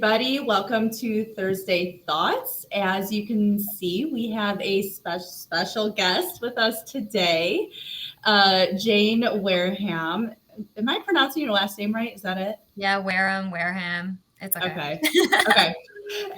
Everybody, welcome to Thursday Thoughts. As you can see, we have a special guest with us today, Jane Wareham. Am I pronouncing your last name right? Is that it? Yeah, Wareham. It's okay. Okay. Okay.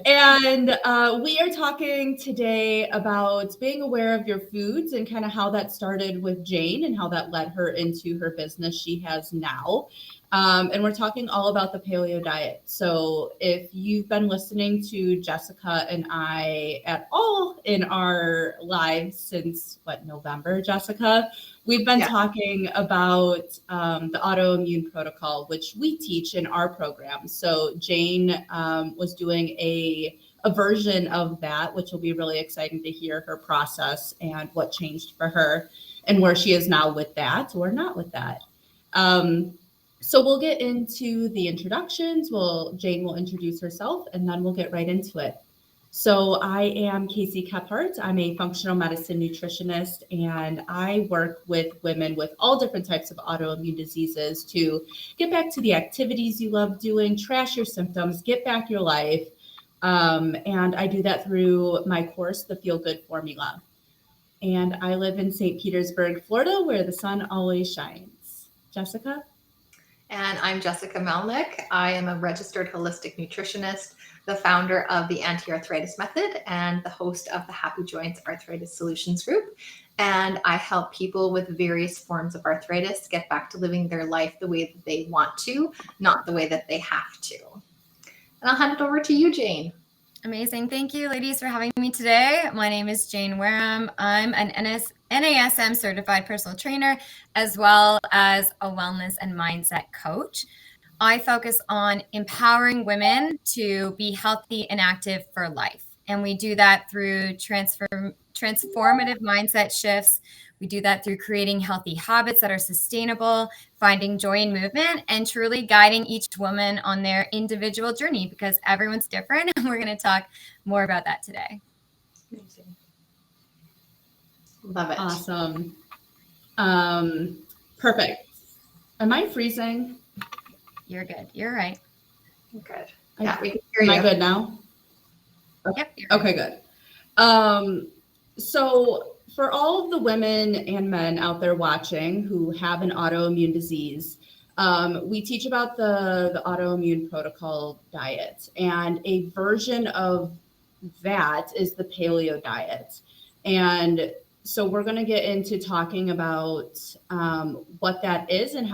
And we are talking today about being aware of your foods and kind of how that started with Jane and how that led her into her business she has now. And we're talking all about the paleo diet. So if you've been listening to Jessica and I at all in our lives since November, Jessica, we've been talking about the autoimmune protocol, which we teach in our program. So Jane was doing a version of that, which will be really exciting to hear her process and what changed for her and where she is now with that or not with that. So we'll get into the introductions. Jane will introduce herself and then we'll get right into it. So I am Casey Kephart. I'm a functional medicine nutritionist, and I work with women with all different types of autoimmune diseases to get back to the activities you love doing, trash your symptoms, get back your life. And I do that through my course, The Feel Good Formula. And I live in St. Petersburg, Florida, where the sun always shines. Jessica? And I'm Jessica Melnick. I am a registered holistic nutritionist, the founder of the Anti-Arthritis Method, and the host of the Happy Joints Arthritis Solutions Group. And I help people with various forms of arthritis get back to living their life the way that they want to, not the way that they have to. And I'll hand it over to you, Jane. Amazing. Thank you, ladies, for having me today. My name is Jane Wareham. I'm an NASM certified personal trainer, as well as a wellness and mindset coach. I focus on empowering women to be healthy and active for life. And we do that through transformative mindset shifts. We do that through creating healthy habits that are sustainable, finding joy in movement, and truly guiding each woman on their individual journey because everyone's different. And we're going to talk more about that today. Amazing. Love it. Awesome. Perfect. Am I freezing? You're good. You're right. Good. Yeah, we can hear you. Am I good now? Yep. Okay, good. So for all of the women and men out there watching who have an autoimmune disease, we teach about the autoimmune protocol diet, and a version of that is the paleo diet. And so we're going to get into talking about what that is and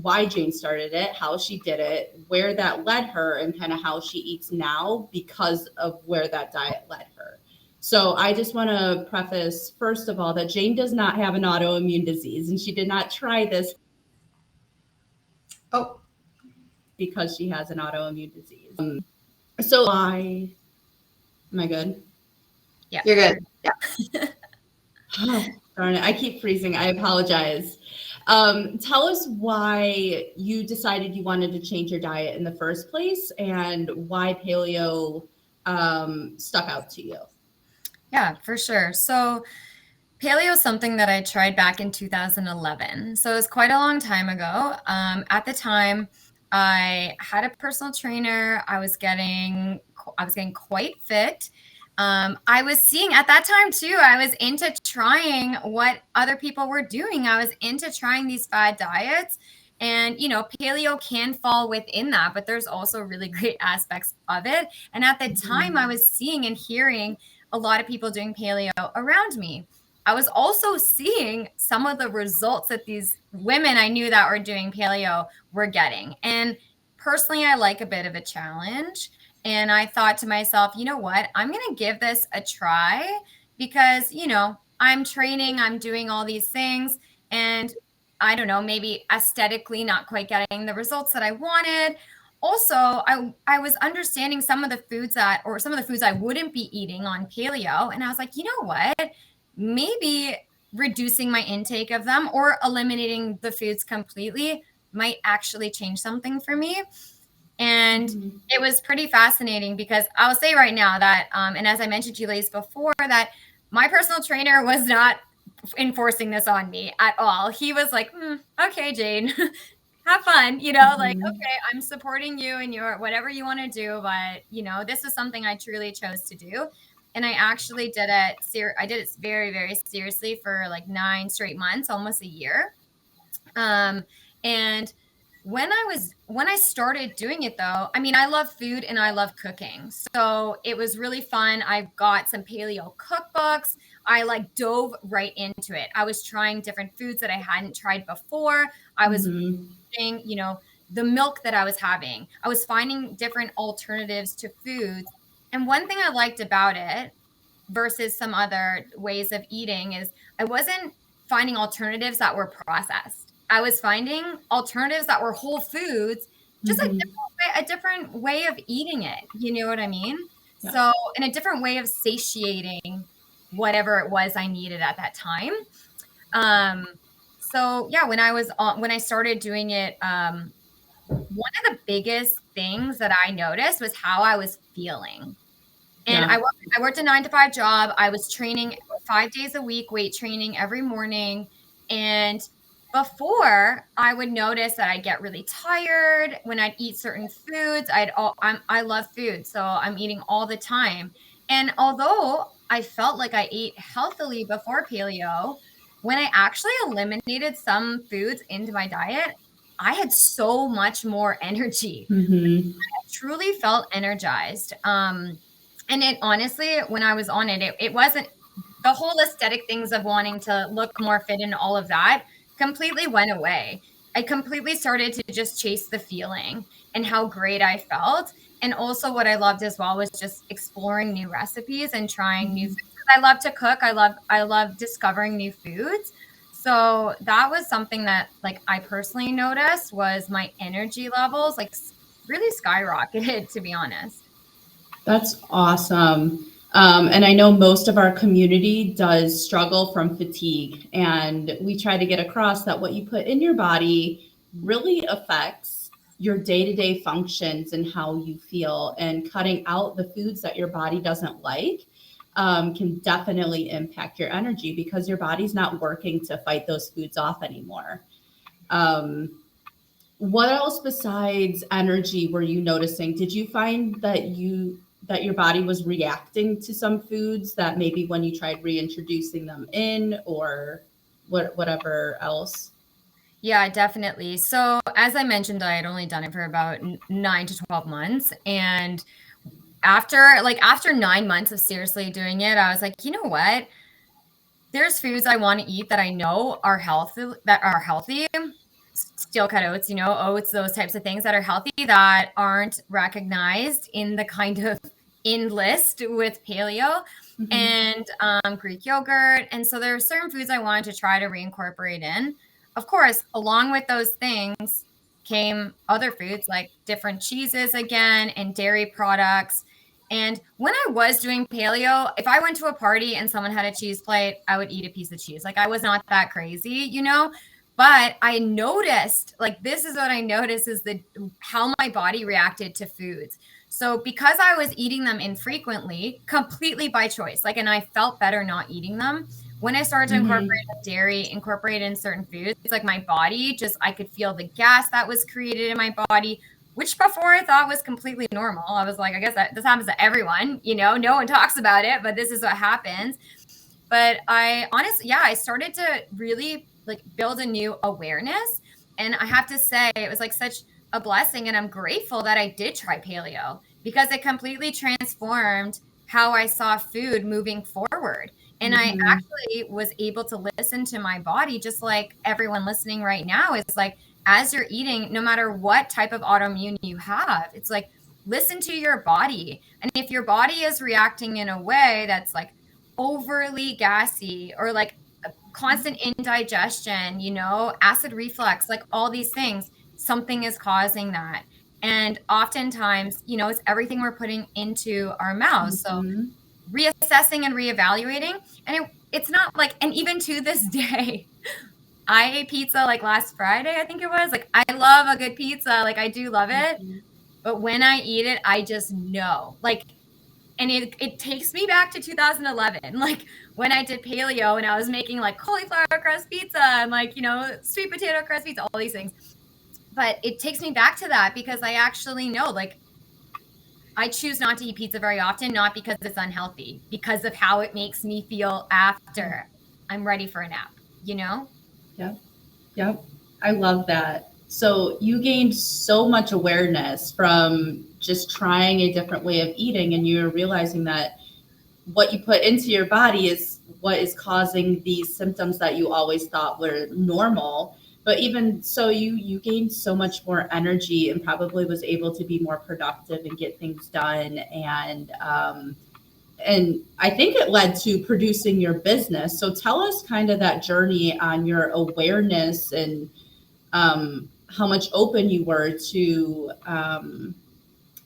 why Jane started it, how she did it, where that led her, and kind of how she eats now because of where that diet led her. So I just want to preface, first of all, that Jane does not have an autoimmune disease, and she did not try this because she has an autoimmune disease. So why? Am I good? Yeah. You're good. Yeah. Darn it. I keep freezing. I apologize. Tell us why you decided you wanted to change your diet in the first place and why paleo stuck out to you. Yeah, for sure. So paleo is something that I tried back in 2011. So it was quite a long time ago. At the time, I had a personal trainer. I was getting quite fit. I was seeing at that time too, I was into trying what other people were doing. I was into trying these fad diets. And, paleo can fall within that, but there's also really great aspects of it. And at the time, I was seeing and hearing a lot of people doing paleo around me. I was also seeing some of the results that these women I knew that were doing paleo were getting. And personally, I like a bit of a challenge. And I thought to myself, you know what? I'm going to give this a try because, I'm training, I'm doing all these things. And I don't know, maybe aesthetically not quite getting the results that I wanted. Also, I was understanding some of the foods I wouldn't be eating on paleo. And I was like, you know what? Maybe reducing my intake of them or eliminating the foods completely might actually change something for me. And it was pretty fascinating because I'll say right now that, and as I mentioned to you ladies before, that my personal trainer was not enforcing this on me at all. He was like, okay, Jane, have fun, you know, like, Mhm. okay, I'm supporting you and your whatever you want to do, but you know, this is something I truly chose to do. And I actually did it I did it very, very seriously for like 9 straight months, almost a year. Um, and when I started doing it though, I mean, I love food and I love cooking. So it was really fun. I got some paleo cookbooks. I like dove right into it. I was trying different foods that I hadn't tried before. I was Mhm. reading, you know, the milk that I was having. I was finding different alternatives to foods. And one thing I liked about it versus some other ways of eating is I wasn't finding alternatives that were processed. I was finding alternatives that were whole foods, just Mhm. a different way of eating it. You know what I mean? Yeah. So, and a different way of satiating whatever it was I needed at that time. Um, so yeah, when I started doing it, one of the biggest things that I noticed was how I was feeling. And Yeah. I worked a 9 to 5 job. I was training 5 days a week, weight training every morning. And before, I would notice that I'd get really tired when I'd eat certain foods. I love food, so I'm eating all the time. And although I felt like I ate healthily before paleo, when I actually eliminated some foods into my diet, I had so much more energy. Mhm. Truly felt energized. And it honestly, when I was on it, it wasn't the whole aesthetic things of wanting to look more fit and all of that completely went away. I completely started to just chase the feeling and how great I felt. And also what I loved as well was just exploring new recipes and trying new foods. Mhm. 'Cause I love to cook. I love discovering new foods. So that was something that like I personally noticed was my energy levels like really skyrocketed, to be honest. That's awesome. And I know most of our community does struggle from fatigue, and we try to get across that what you put in your body really affects your day-to-day functions and how you feel. And cutting out the foods that your body doesn't like can definitely impact your energy because your body's not working to fight those foods off anymore. Um, what else besides energy were you noticing? Did you find that your body was reacting to some foods that maybe when you tried reintroducing them in or whatever else? Yeah, definitely. So, as I mentioned, I had only done it for about 9 to 12 months. And after 9 months of seriously doing it, I was like, you know what? There's foods I want to eat that I know are healthy. Steel cut oats, you know, oats, those types of things that are healthy that aren't recognized in the kind of in list with paleo Mhm. and Greek yogurt. And so there are certain foods I wanted to try to reincorporate in. Of course, along with those things came other foods like different cheeses again and dairy products. And when I was doing paleo, if I went to a party and someone had a cheese plate, I would eat a piece of cheese. Like I was not that crazy, you know? But I noticed, like this is what I noticed is the how my body reacted to foods. So because I was eating them infrequently, completely by choice, like and I felt better not eating them. When I started to incorporate Mhm. dairy, incorporate in certain foods, it's like my body just I could feel the gas that was created in my body, which before I thought was completely normal. I was like, I guess this happens to everyone, you know, no one talks about it, but this is what happens. But I honestly, yeah, I started to really like build a new awareness. And I have to say, it was like such a blessing. And I'm grateful that I did try paleo because it completely transformed how I saw food moving forward. And I Mhm. actually was able to listen to my body, just like everyone listening right now is like, as you're eating, no matter what type of autoimmune you have, it's like, listen to your body. And if your body is reacting in a way that's like overly gassy or like constant indigestion, you know, acid reflux, like all these things, something is causing that. And oftentimes, you know, it's everything we're putting into our mouths. So Mhm. reassessing and reevaluating. And it's not like, and even to this day, I ate pizza like last Friday, I think it was. Like, I love a good pizza. Like, I do love it. Mhm. But when I eat it, I just know. Like, and it takes me back to 2011, like when I did paleo and I was making like cauliflower crust pizza and like, you know, sweet potato crust pizza, all these things. But it takes me back to that because I actually know, like, I choose not to eat pizza very often, not because it's unhealthy, because of how it makes me feel after I'm ready for a nap, you know? Yep. Yep. I love that. So you gained so much awareness from just trying a different way of eating, and you're realizing that what you put into your body is what is causing these symptoms that you always thought were normal. But even so, you gained so much more energy and probably was able to be more productive and get things done. And I think it led to producing your business. So tell us kind of that journey on your awareness and how much open you were to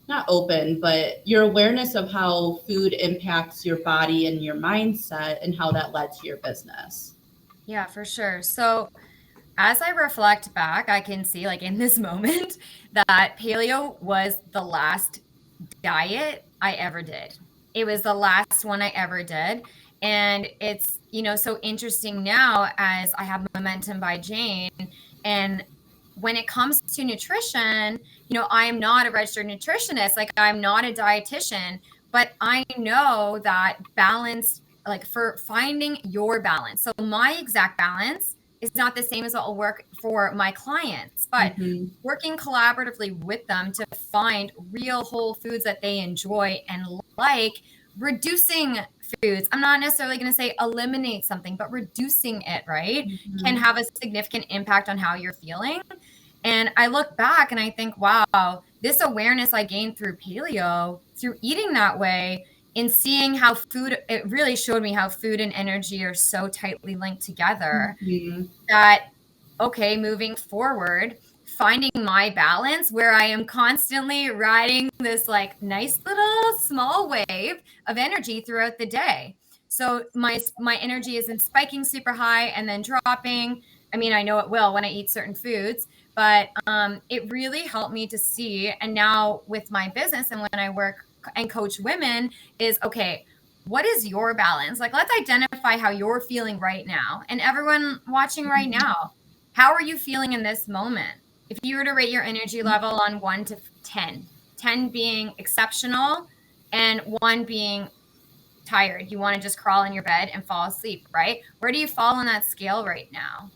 not open, but your awareness of how food impacts your body and your mindset and how that led to your business. Yeah, for sure. So as I reflect back, I can see, like, in this moment that paleo was the last diet I ever did. It was the last one I ever did. And it's, so interesting now as I have Momentum by Jane. And when it comes to nutrition, I am not a registered nutritionist. Like, I'm not a dietitian, but I know that balance, like, for finding your balance. So my exact balance is not the same as what will work for my clients, but Mm-hmm. working collaboratively with them to find real whole foods that they enjoy and like, reducing foods. I'm not necessarily going to say eliminate something, but reducing it, right, can Mm-hmm. have a significant impact on how you're feeling. And I look back and I think, wow, this awareness I gained through paleo, through eating that way, in seeing how food, it really showed me how food and energy are so tightly linked together Mm-hmm. that, okay, moving forward, finding my balance where I am constantly riding this, like, nice little small wave of energy throughout the day. So my energy isn't spiking super high and then dropping. I mean, I know it will when I eat certain foods, but it really helped me to see. And now with my business and when I work and coach women, is okay, what is your balance? Like, let's identify how you're feeling right now. And everyone watching right now, how are you feeling in this moment? If you were to rate your energy level on 1 to 10, 10 being exceptional and 1 being tired, you want to just crawl in your bed and fall asleep, right? Where do you fall on that scale right now?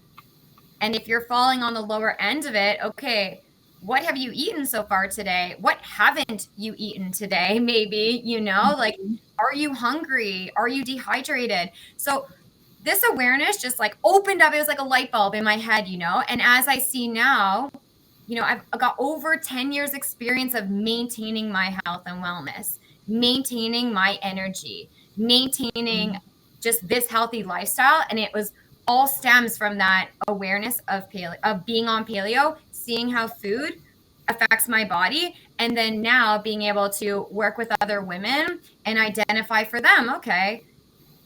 And if you're falling on the lower end of it, okay, what have you eaten so far today? What haven't you eaten today? Maybe, like, are you hungry? Are you dehydrated? So this awareness just, like, opened up. It was like a light bulb in my head, and as I see now, I've got over 10 years experience of maintaining my health and wellness, maintaining my energy, maintaining just this healthy lifestyle. And it was all stems from that awareness of paleo, of being on paleo, seeing how food affects my body, and then now being able to work with other women and identify for them, okay,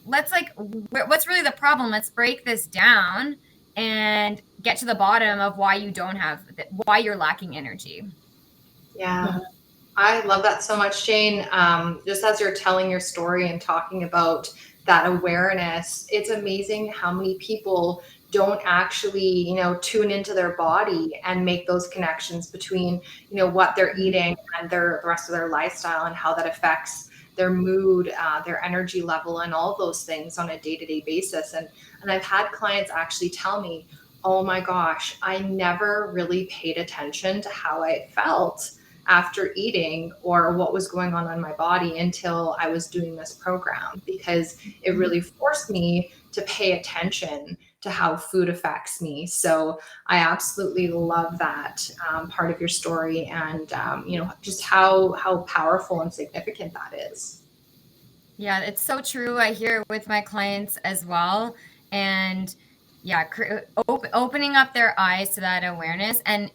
let's, like, what's really the problem? Let's break this down and get to the bottom of why you don't have, why you're lacking energy. Yeah. I love that so much, Jane. Just as you're telling your story and talking about that awareness, it's amazing how many people don't actually, tune into their body and make those connections between, what they're eating and the rest of their lifestyle and how that affects their mood, their energy level, and all of those things on a day-to-day basis. And I've had clients actually tell me, oh my gosh, I never really paid attention to how I felt after eating or what was going on my body until I was doing this program, because it really forced me to pay attention to how food affects me. So I absolutely love that part of your story, and just how powerful and significant that is. Yeah, it's so true. I hear it with my clients as well. And yeah, opening up their eyes to that awareness. And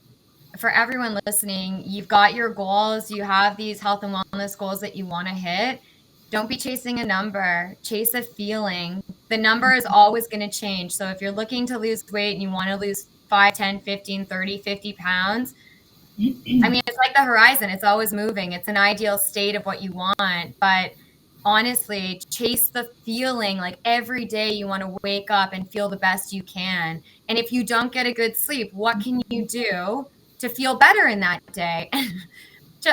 for everyone listening, you've got your goals, you have these health and wellness goals that you want to hit. Don't be chasing a number, chase a feeling. The number is always going to change. So if you're looking to lose weight and you want to lose 5, 10, 15, 30, 50 pounds, I mean, it's like the horizon. It's always moving. It's an ideal state of what you want. But honestly, chase the feeling. Like, every day you want to wake up and feel the best you can. And if you don't get a good sleep, what can you do to feel better in that day.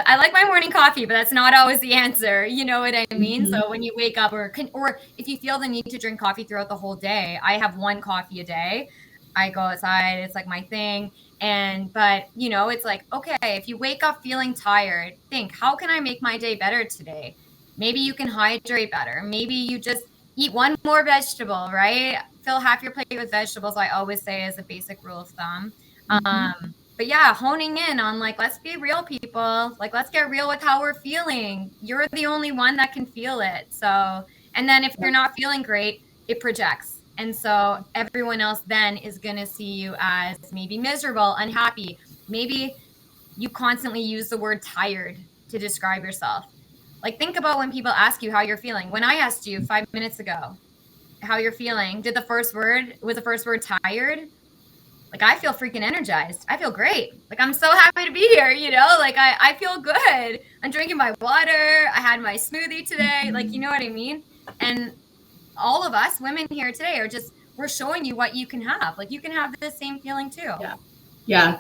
I like my morning coffee, but that's not always the answer. You know what I mean? Mm-hmm. So when you wake up or if you feel the need to drink coffee throughout the whole day, I have one coffee a day. I go outside, it's like my thing. But you know, it's like, okay, if you wake up feeling tired, think, how can I make my day better today? Maybe you can hydrate better. Maybe you just eat one more vegetable, right? Fill half your plate with vegetables, I always say, as a basic rule of thumb. Mm-hmm. But yeah, honing in on like, let's be real, people. Like, let's get real with how we're feeling. You're the only one that can feel it. So, and then if you're not feeling great, it projects. And so everyone else then is going to see you as maybe miserable, unhappy. Maybe you constantly use the word tired to describe yourself. Like, think about when people ask you how you're feeling. When I asked you 5 minutes ago how you're feeling, was the first word tired? Like, I feel freaking energized. I feel great. Like, I'm so happy to be here, you know? Like, I feel good. I'm drinking my water. I had my smoothie today. Like, you know what I mean? And all of us women here today we're showing you what you can have. Like, you can have the same feeling too. Yeah. Yeah.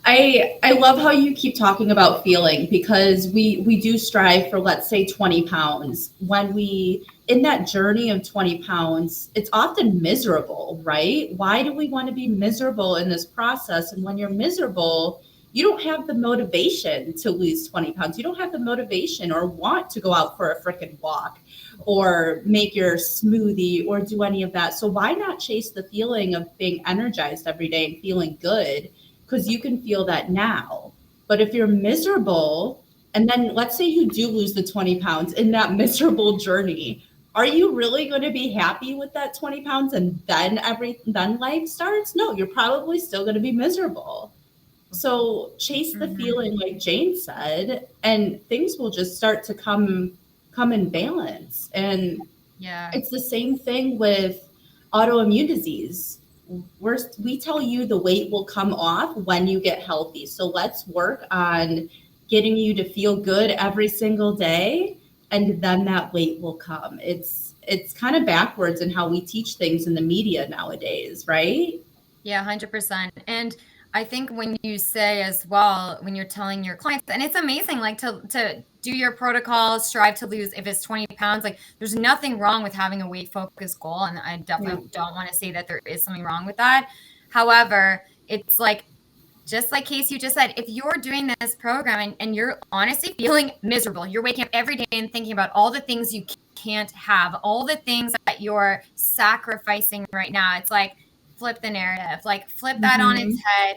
I love how you keep talking about feeling, because we do strive for, let's say, 20 pounds. When we in that journey of 20 pounds, it's often miserable, right? Why do we want to be miserable in this process? And when you're miserable, you don't have the motivation to lose 20 pounds. You don't have the motivation or want to go out for a freaking walk or make your smoothie or do any of that. So why not chase the feeling of being energized every day and feeling good? Because you can feel that now. But if you're miserable, and then let's say you do lose the 20 pounds in that miserable journey, are you really going to be happy with that 20 pounds and then life starts? No, you're probably still going to be miserable. So chase the feeling, like Jane said, and things will just start to come in balance. And Yeah. it's the same thing with autoimmune disease. We tell you the weight will come off when you get healthy. So let's work on getting you to feel good every single day, and then that weight will come. It's kind of backwards in how we teach things in the media nowadays, right? Yeah, 100%. And I think when you say as well, when you're telling your clients, and it's amazing, like to do your protocols, strive to lose, if it's 20 pounds, like there's nothing wrong with having a weight focused goal. And I definitely don't want to say that there is something wrong with that. However, it's like, just like Casey, you just said, if you're doing this program and you're honestly feeling miserable, you're waking up every day and thinking about all the things you can't have, all the things that you're sacrificing right now. It's like, flip the narrative, like flip that on its head.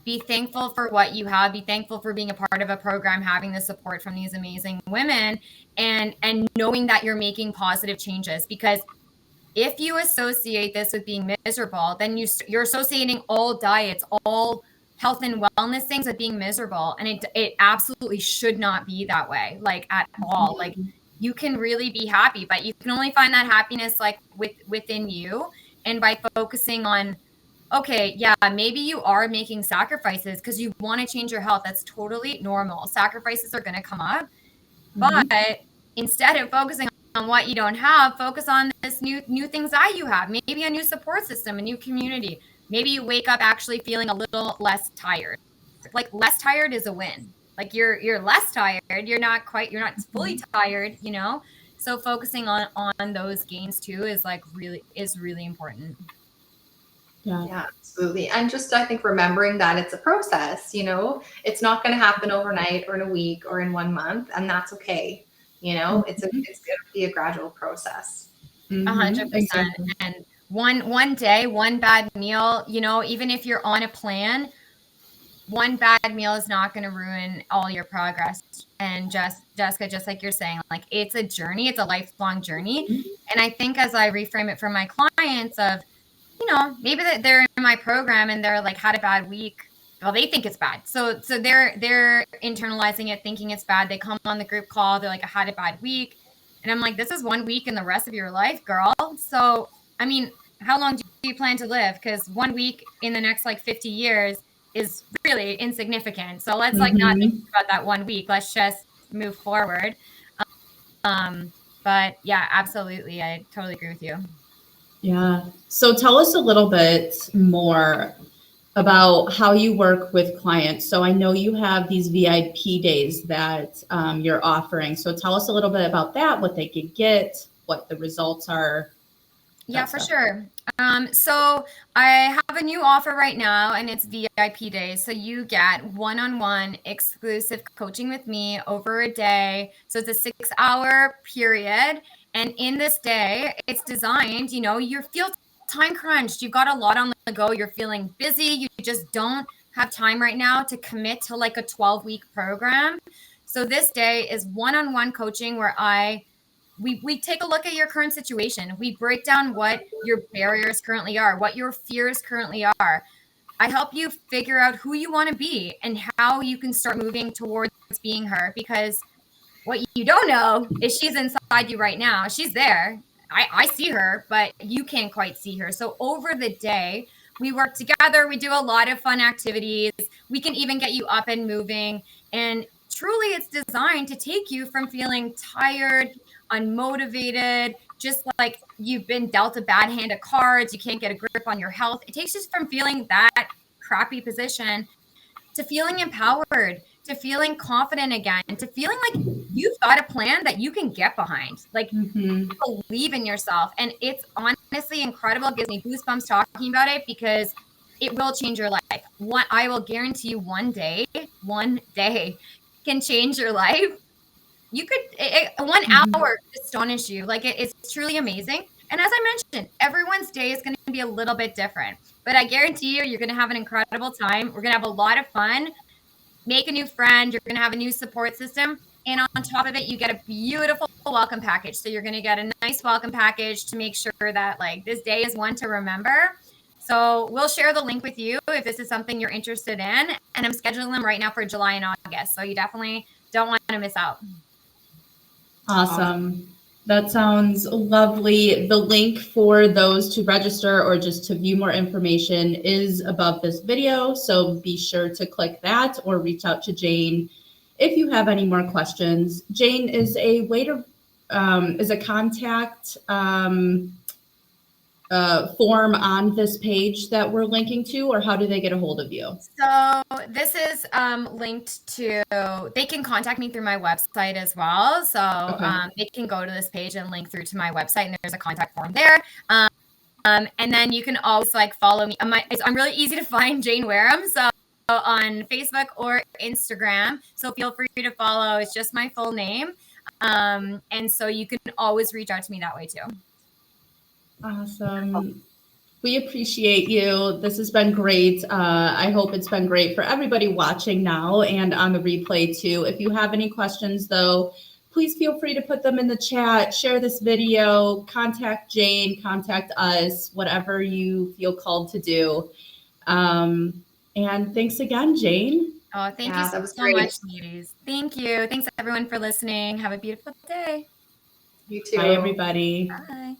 Be thankful for what you have. Be thankful for being a part of a program, having the support from these amazing women, and knowing that you're making positive changes. Because if you associate this with being miserable, then you're associating all diets, all health and wellness things with being miserable, and it absolutely should not be that way, like at all. Like, you can really be happy, but you can only find that happiness like within you, and by focusing on, okay, yeah, maybe you are making sacrifices because you want to change your health. That's totally normal. Sacrifices are going to come up, but instead of focusing on what you don't have, focus on this new things that you have. Maybe a new support system, a new community. Maybe you wake up actually feeling a little less tired. Like, less tired is a win. Like, you're less tired. You're not fully tired, you know? So focusing on those gains too is really important. Yeah, absolutely. And just, I think, remembering that it's a process, you know, it's not going to happen overnight or in a week or in 1 month, and that's okay. You know, it's going to be a gradual process. 100%. Exactly. And one day, one bad meal, you know, even if you're on a plan, one bad meal is not going to ruin all your progress. And Jessica, just like you're saying, like, it's a journey, it's a lifelong journey. And I think as I reframe it for my clients of, you know, maybe that they're in my program and they're like, had a bad week. Well, they think it's bad. So they're internalizing it, thinking it's bad. They come on the group call. They're like, I had a bad week. And I'm like, this is 1 week in the rest of your life, girl. So, I mean, how long do you plan to live? Because 1 week in the next like 50 years is really insignificant. So let's like not think about that 1 week. Let's just move forward. But yeah, absolutely. I totally agree with you. Yeah. So tell us a little bit more. about how you work with clients. So I know you have these VIP days that you're offering. So tell us a little bit about that, what they could get, what the results are. Yeah, for sure. So I have a new offer right now, and it's VIP days. So you get one-on-one exclusive coaching with me over a day. So it's a 6-hour period. And in this day, it's designed, you feel time crunched. You've got a lot on the go. You're feeling busy. You just don't have time right now to commit to like a 12-week program. So this day is one-on-one coaching where we take a look at your current situation. We break down what your barriers currently are, what your fears currently are. I help you figure out who you want to be and how you can start moving towards being her, because what you don't know is she's inside you right now. She's there. I see her, but you can't quite see her. So over the day, we work together. We do a lot of fun activities. We can even get you up and moving. And truly, it's designed to take you from feeling tired, unmotivated, just like you've been dealt a bad hand of cards, you can't get a grip on your health. It takes you from feeling that crappy position to feeling empowered, to feeling confident again, to feeling like you've got a plan that you can get behind. Like, believe in yourself. And it's honestly incredible. It gives me goosebumps talking about it, because it will change your life. I will guarantee you one day can change your life. You could 1 hour astonish you. Like, it's truly amazing. And as I mentioned, everyone's day is going to be a little bit different, but I guarantee you're going to have an incredible time. We're going to have a lot of fun, make a new friend. You're going to have a new support system. And on top of it, you get a beautiful welcome package. So you're going to get a nice welcome package to make sure that like this day is one to remember. So we'll share the link with you if this is something you're interested in. And I'm scheduling them right now for July and August. So you definitely don't want to miss out. Awesome. That sounds lovely. The link for those to register or just to view more information is above this video. So be sure to click that or reach out to Jane if you have any more questions. Jane, is a way to is a contact form on this page that we're linking to, or how do they get a hold of you? So this is linked to, they can contact me through my website as well. So they can go to this page and link through to my website, and there's a contact form there. And then you can always like follow me. I'm really easy to find, Jane Wareham. So on Facebook or Instagram. So feel free to follow. It's just my full name. And so you can always reach out to me that way too. Awesome. We appreciate you. This has been great. I hope it's been great for everybody watching now and on the replay too. If you have any questions though, please feel free to put them in the chat, share this video, contact Jane, contact us, whatever you feel called to do. And thanks again, Jane. Oh, thank you so much, ladies. Thank you. Thanks everyone for listening. Have a beautiful day. You too. Bye, everybody. Bye.